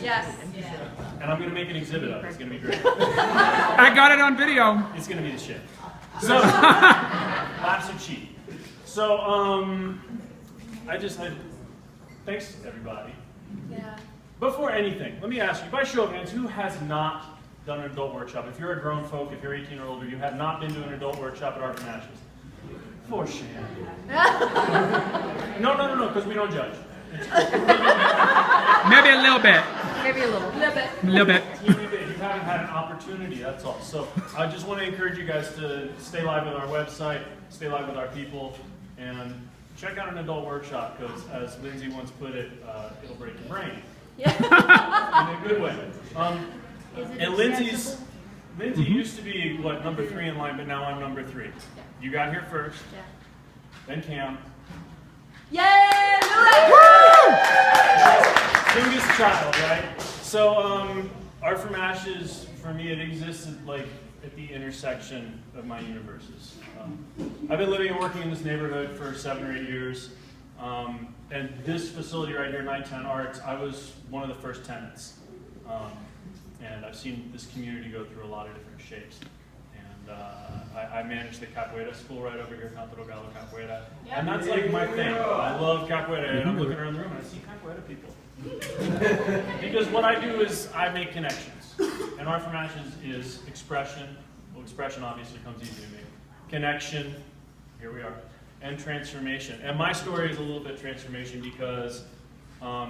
Yes. And I'm going to make an exhibit of it. It's going to be great. I got it on video. It's going to be the shit. So, laughs are cheap. So, thanks everybody. Yeah. Before anything, let me ask you, by show of hands, who has not done an adult workshop? If you're a grown folk, if you're 18 or older, you have not been to an adult workshop at AfA's. For shame. No, because we don't judge. Maybe a little bit. Maybe a little. A little bit. You haven't had an opportunity, that's all. So I just want to encourage you guys to stay live with our website, stay live with our people, and check out an adult workshop, because as Lindsay once put it, it'll break your brain. Yeah. In a good way. And Lindsay used to be, what, number 3 in line, but now I'm number 3. You got here first, then Cam. Yay! Youngest child, right? So, Art from Ashes, for me, it existed like at the intersection of my universes. I've been living and working in this neighborhood for 7 or 8 years. And this facility right here, 910 Arts, I was one of the first tenants. And I've seen this community go through a lot of different shapes. And I manage the Capoeira school right over here, Canto do Galo Capoeira. And that's like my thing. I love Capoeira, and I'm looking around the room and I see Capoeira people. Because what I do is I make connections. And Art from Ashes is expression. Well, expression obviously comes easy to me. Connection, here we are, and transformation. And my story is a little bit transformation because I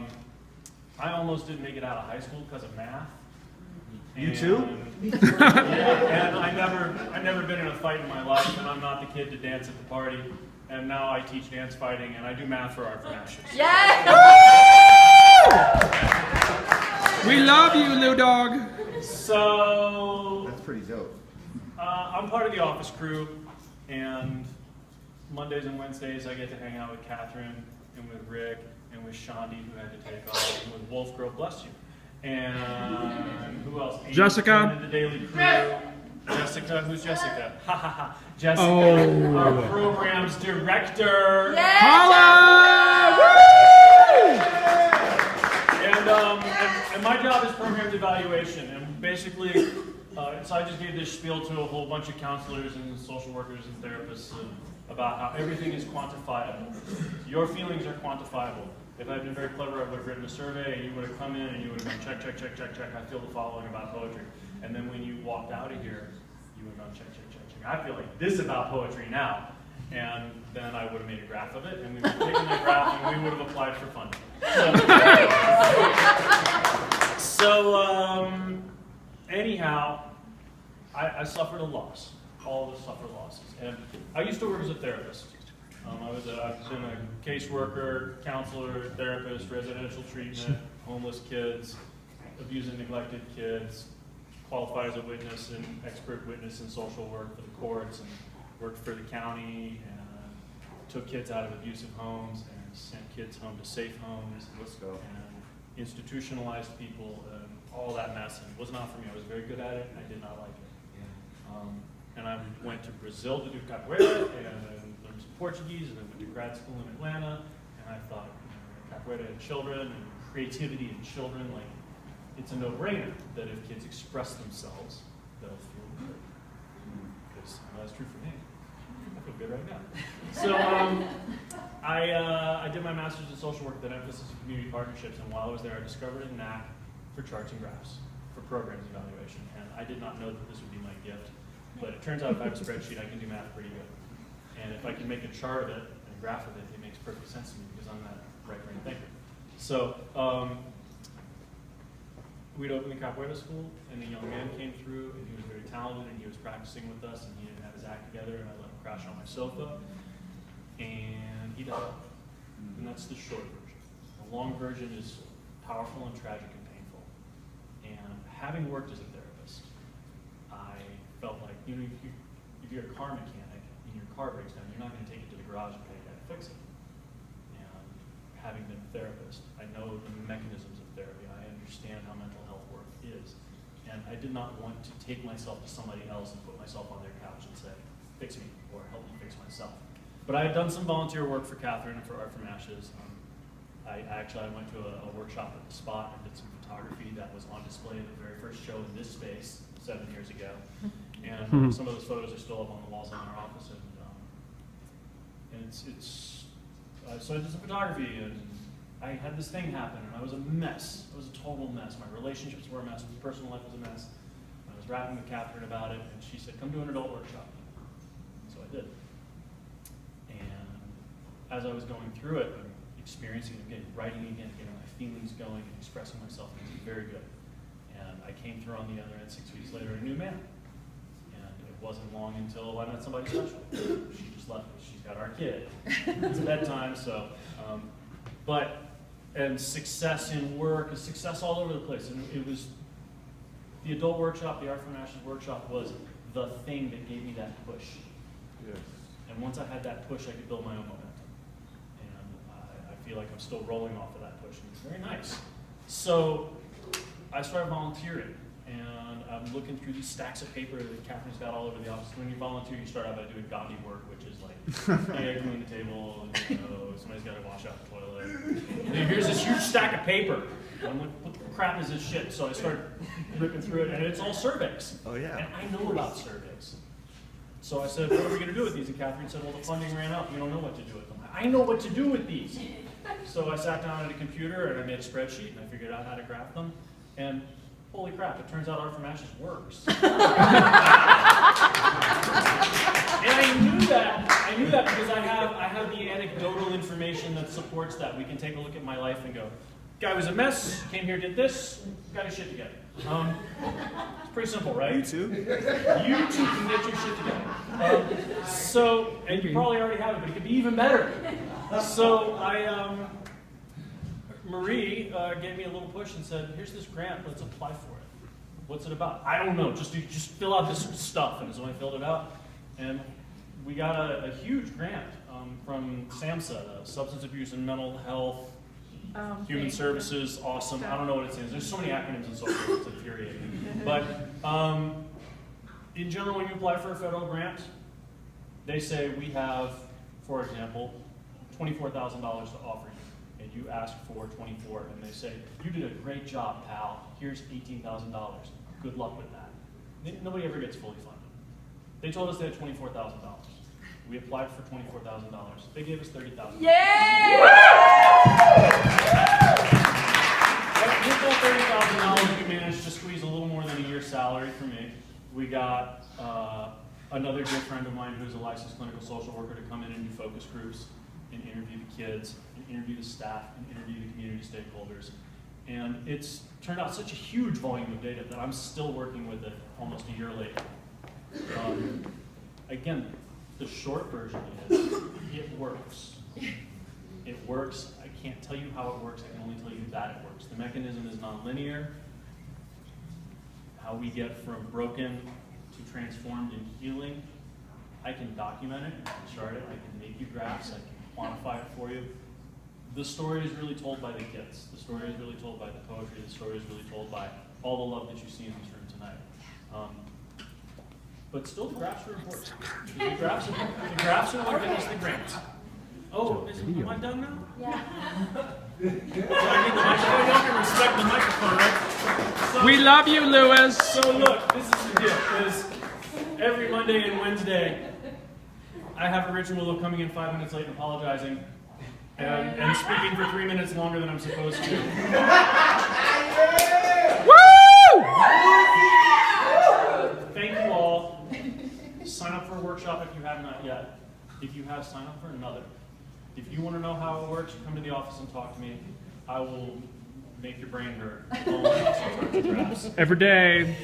almost didn't make it out of high school because of math. You too? Yeah, and I've never been in a fight in my life, and I'm not the kid to dance at the party. And now I teach dance fighting, and I do math for Art from Ashes. Yeah. We love you, Lou Dog. So That's pretty dope. I'm part of the office crew, and Mondays and Wednesdays I get to hang out with Catherine and with Rick and with Shandi, who had to take off, and with Wolf Girl, bless you. And who else? Jessica. And the Daily Crew. Jessica, who's Jessica? Ha ha ha. Jessica, our program's director. Yeah. Holla! And my job is programs evaluation, and basically, so I just gave this spiel to a whole bunch of counselors and social workers and therapists about how everything is quantifiable. Your feelings are quantifiable. If I'd been very clever, I would have written a survey, and you would have come in, and you would have gone, check, check, check, check, check, I feel the following about poetry. And then when you walked out of here, you would have gone, check, check, check, check. I feel like this about poetry now. And then I would have made a graph of it, and we would have taken the graph, and we would have applied for funding. So anyhow, I suffered a loss. All of us suffer losses. And I used to work as a therapist. I've been a caseworker, counselor, therapist, residential treatment, homeless kids, abused and neglected kids, qualified as a witness and expert witness in social work for the courts, and worked for the county, and took kids out of abusive homes and sent kids home to safe homes. Let's go. And institutionalized people, and all that mess. And it was not for me. I was very good at it, and I did not like it. Yeah. And I went to Brazil to do capoeira, and learned some Portuguese, and then went to grad school in Atlanta. And I thought, capoeira and children, and creativity in children, like, it's a no-brainer that if kids express themselves, they'll feel good. Because that's true for me. I feel good right now. So I did my master's in social work with an emphasis in community partnerships, and while I was there, I discovered a knack for charts and graphs, for programs evaluation. And I did not know that this would be my gift, but it turns out if I have a spreadsheet, I can do math pretty good. And if I can make a chart of it and a graph of it, it makes perfect sense to me because I'm that right-brain thinker. So we'd opened the capoeira school, and a young man came through, and he was very talented, and he was practicing with us, and he didn't have his act together, and I let him crash on my sofa, and he died. And that's the short version. The long version is powerful and tragic and painful. And having worked as a therapist, I felt like, if you're a car mechanic and your car breaks down, you're not going to take it to the garage and pay a guy to fix it. And having been a therapist, I know the mechanisms of therapy. I understand how mental health work is. And I did not want to take myself to somebody else and put myself on their couch and say, fix me, or help me fix myself. But I had done some volunteer work for Catherine and for Art from Ashes. I went to a workshop at the Spot and did some photography that was on display at the very first show in this space 7 years ago. And some of those photos are still up on the walls in our office. And so I did some photography, and I had this thing happen, and I was a mess. It was a total mess. My relationships were a mess. My personal life was a mess. I was rapping with Catherine about it, and she said, come do an adult workshop. So I did. And as I was going through it, I'm experiencing it again, writing again, getting my feelings going, and expressing myself, and it was very good. And I came through on the other end 6 weeks later, a new man. And it wasn't long until I met somebody special. She just left me. She's got our kid. It's bedtime, so. And success in work, is success all over the place. And it was, the adult workshop, the Art from Ashes workshop was the thing that gave me that push. Yes. And once I had that push, I could build my own momentum. And I feel like I'm still rolling off of that push, and it's very nice. So I started volunteering, and I'm looking through these stacks of paper that Catherine's got all over the office. When you volunteer, you start out by doing Gandhi work, which is like, hey, clean the table, and, somebody's got to wash out the toilet. And then here's this huge stack of paper. And I'm like, what the crap is this shit? So I started ripping through it, and it's all surveys. Oh, yeah. And I know about surveys. So I said, what are we going to do with these? And Catherine said, well, the funding ran out. We don't know what to do with them. I know what to do with these. So I sat down at a computer, and I made a spreadsheet, and I figured out how to graph them. And holy crap, it turns out Art from Ashes works. And I knew that because I have the anecdotal information that supports that. We can take a look at my life and go, guy was a mess, came here, did this, got his shit together. It's pretty simple, right? You too? You too can get your shit together. And you probably already have it, but it could be even better. So Marie gave me a little push and said, here's this grant, let's apply for it. What's it about? I don't know, just fill out this stuff. And so I filled it out, and we got a huge grant from SAMHSA, Substance Abuse and Mental Health, Human Services, awesome. I don't know what it stands. There's so many acronyms and so forth, it's infuriating. But in general, when you apply for a federal grant, they say we have, for example, $24,000 to offer you. And you ask for 24, and they say, you did a great job, pal. Here's $18,000. Good luck with that. Nobody ever gets fully funded. They told us they had $24,000. We applied for $24,000. They gave us $30,000. Yay! With that $30,000, we managed to squeeze a little more than a year's salary for me. We got another good friend of mine who's a licensed clinical social worker to come in and do focus groups and interview the kids, and interview the staff, and interview the community stakeholders. And it's turned out such a huge volume of data that I'm still working with it almost a year later. Again, the short version is, it works. It works. I can't tell you how it works. I can only tell you that it works. The mechanism is nonlinear. How we get from broken to transformed and healing, I can document it, I can chart it, I can make you graphs, I can quantify it for you. The story is really told by the kids. The story is really told by the poetry. The story is really told by all the love that you see in this room tonight. But still, the graphs are important. The graphs are what get us the grants. Oh, am I done now? Yeah. So I need the microphone. You can respect the microphone, right? So, We love you, Lewis. So look, this is the deal. Is every Monday and Wednesday, I have a ritual of coming in 5 minutes late and apologizing, and speaking for 3 minutes longer than I'm supposed to. Woo! Thank you all. Sign up for a workshop if you have not yet. If you have, sign up for another. If you want to know how it works, come to the office and talk to me. I will make your brain hurt. Every day.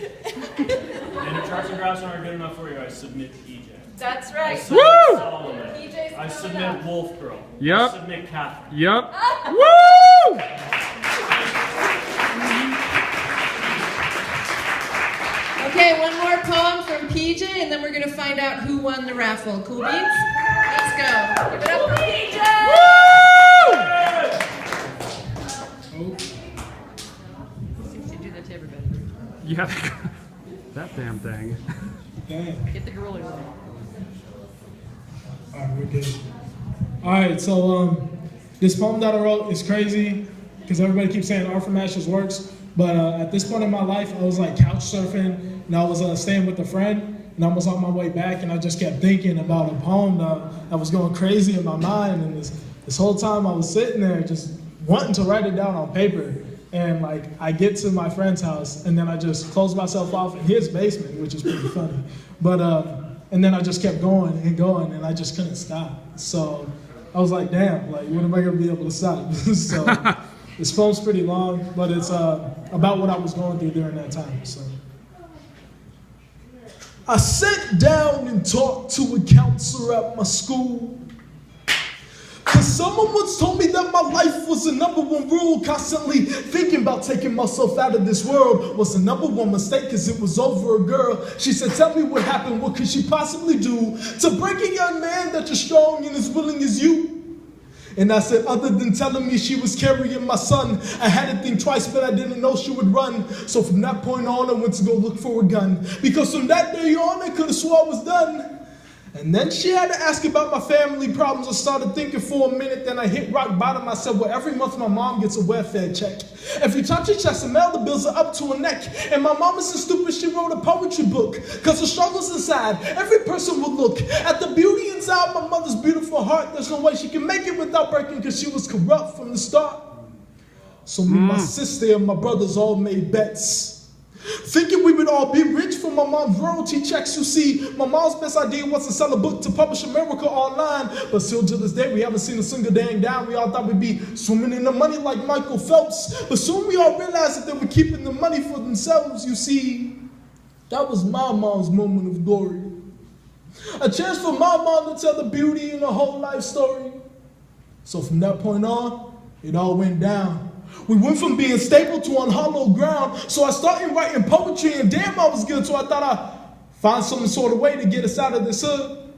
And if charts and graphs aren't good enough for you, I submit PJ. That's I right. submit Woo! Solomon. PJ's I coming submit up. Wolf Girl. Yep. I submit Catherine. Yep. Woo! Okay, one more poem from PJ, and then we're going to find out who won the raffle. Cool beans? Let's go. Give it up for PJ! Do that to everybody. Yeah, that damn thing. Get the gorillas on. Alright, we're good. Alright, so this poem that I wrote is crazy because everybody keeps saying Art from Ashes works, But at this point in my life, I was like couch surfing, and I was staying with a friend, and I was on my way back, and I just kept thinking about a poem that was going crazy in my mind. And this whole time I was sitting there just wanting to write it down on paper. And like I get to my friend's house, and then I just close myself off in his basement, which is pretty funny. But and then I just kept going, and I just couldn't stop. So I was like, damn, like when am I gonna be able to stop? So this poem's pretty long, but it's about what I was going through during that time. So I sat down and talked to a counselor at my school. Cause someone once told me that my life was the #1 rule. Constantly thinking about taking myself out of this world was the #1 mistake, cause it was over a girl. She said, tell me what happened, what could she possibly do to break a young man that's as strong and as willing as you? And I said, other than telling me she was carrying my son, I had to think twice, but I didn't know she would run. So from that point on, I went to go look for a gun. Because from that day on, I could have swore I was done. And then she had to ask about my family problems. I started thinking for a minute, then I hit rock bottom. I said, well, every month my mom gets a welfare check. Every time she checks the mail, the bills are up to her neck. And my mom is so stupid, she wrote a poetry book. Cause the struggles inside, every person would look at the beauty inside my mother's beautiful heart. There's no way she can make it without breaking, cause she was corrupt from the start. So me, my sister, and my brothers all made bets, thinking we would all be rich from my mom's royalty checks. You see, my mom's best idea was to sell a book to publish America online. But still to this day, we haven't seen a single dang dime. We all thought we'd be swimming in the money like Michael Phelps. But soon we all realized that they were keeping the money for themselves. You see, that was my mom's moment of glory. A chance for my mom to tell the beauty in her whole life story. So from that point on, it all went down. We went from being stable to on hollow ground. So I started writing poetry, and damn, I was good. So I thought I'd find some sort of way to get us out of this hood.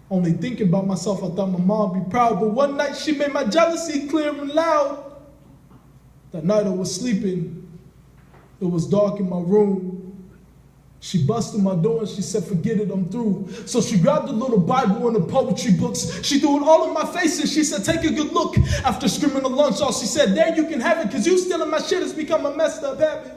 Only thinking about myself, I thought my mom would be proud. But one night she made my jealousy clear and loud. That night I was sleeping. It was dark in my room. She busted my door and she said, forget it, I'm through. So she grabbed the little Bible and the poetry books. She threw it all in my face and she said, take a good look. After screaming the lunch off, she said, there you can have it, cause you stealing my shit has become a messed up habit.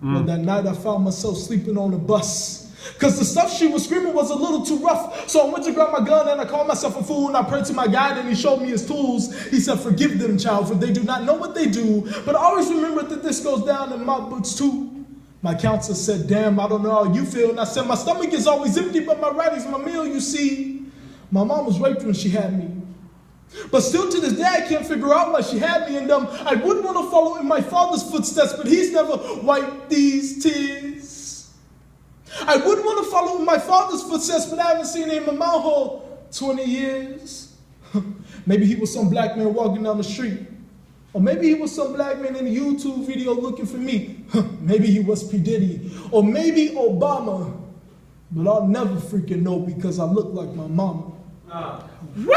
But that night I found myself sleeping on the bus. Cause the stuff she was screaming was a little too rough. So I went to grab my gun and I called myself a fool and I prayed to my God and he showed me his tools. He said, forgive them, child, for they do not know what they do. But always remember that this goes down in my books too. My counselor said, damn, I don't know how you feel. And I said, my stomach is always empty, but my writing's my meal, you see. My mom was raped when she had me. But still to this day, I can't figure out why she had me. And I wouldn't want to follow in my father's footsteps, but he's never wiped these tears. I wouldn't want to follow in my father's footsteps, but I haven't seen him in my whole 20 years. Maybe he was some black man walking down the street. Or maybe he was some black man in a YouTube video looking for me. Maybe he was P. Diddy. Or maybe Obama. But I'll never freaking know because I look like my mama. Woo!